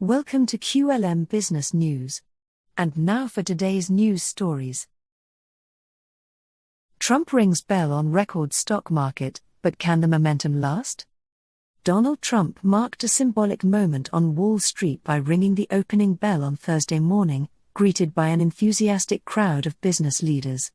Welcome to QLM Business News. And now for today's news stories. Trump rings bell on record stock market, but can the momentum last? Donald Trump marked a symbolic moment on Wall Street by ringing the opening bell on Thursday morning, greeted by an enthusiastic crowd of business leaders.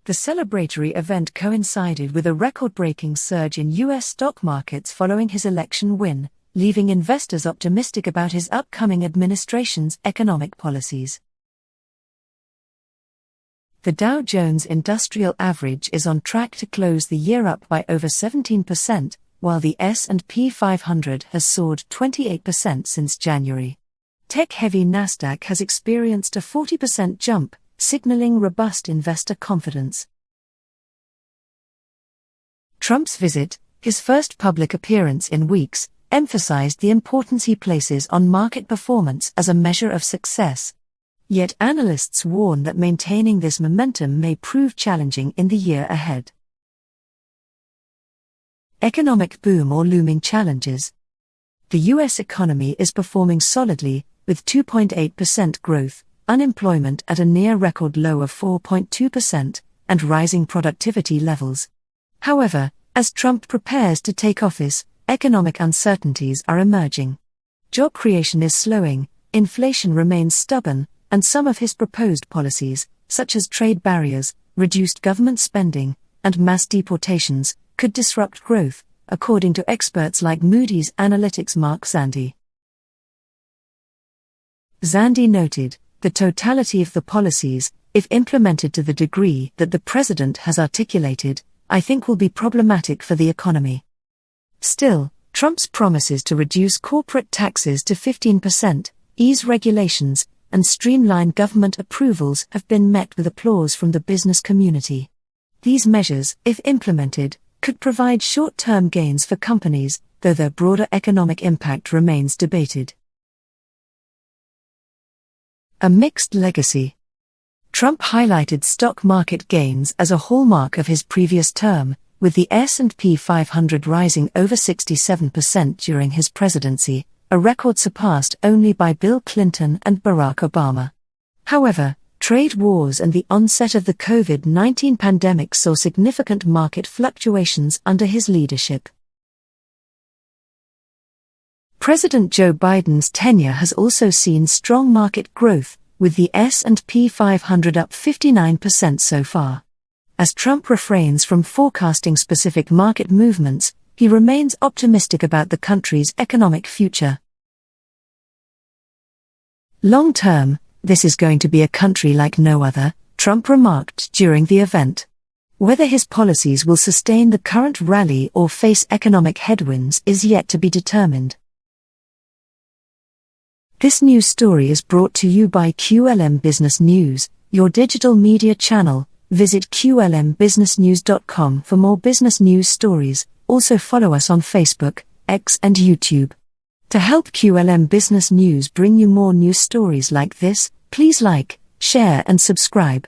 The celebratory event coincided with a record-breaking surge in U.S. stock markets following his election win, leaving investors optimistic about his upcoming administration's economic policies. The Dow Jones Industrial Average is on track to close the year up by over 17%, while the S&P 500 has soared 28% since January. Tech-heavy Nasdaq has experienced a 40% jump, signaling robust investor confidence. Trump's visit, his first public appearance in weeks, emphasized the importance he places on market performance as a measure of success. Yet analysts warn that maintaining this momentum may prove challenging in the year ahead. Economic boom or looming challenges. The U.S. economy is performing solidly, with 2.8% growth, unemployment at a near-record low of 4.2%, and rising productivity levels. However, as Trump prepares to take office, economic uncertainties are emerging. Job creation is slowing, inflation remains stubborn, and some of his proposed policies, such as trade barriers, reduced government spending, and mass deportations, could disrupt growth, according to experts like Moody's Analytics' Mark Zandi. Zandi noted, the totality of the policies, if implemented to the degree that the president has articulated, I think will be problematic for the economy. Still, Trump's promises to reduce corporate taxes to 15%, ease regulations, and streamline government approvals have been met with applause from the business community. These measures, if implemented, could provide short-term gains for companies, though their broader economic impact remains debated. A mixed legacy. Trump highlighted stock market gains as a hallmark of his previous term, with the S&P 500 rising over 67% during his presidency, a record surpassed only by Bill Clinton and Barack Obama. However, trade wars and the onset of the COVID-19 pandemic saw significant market fluctuations under his leadership. President Joe Biden's tenure has also seen strong market growth, with the S&P 500 up 59% so far. As Trump refrains from forecasting specific market movements, he remains optimistic about the country's economic future. Long term, this is going to be a country like no other, Trump remarked during the event. Whether his policies will sustain the current rally or face economic headwinds is yet to be determined. This news story is brought to you by QLM Business News, your digital media channel. Visit QLMbusinessnews.com for more business news stories. Also follow us on Facebook, X and YouTube. To help QLM Business News bring you more news stories like this, please like, share and subscribe.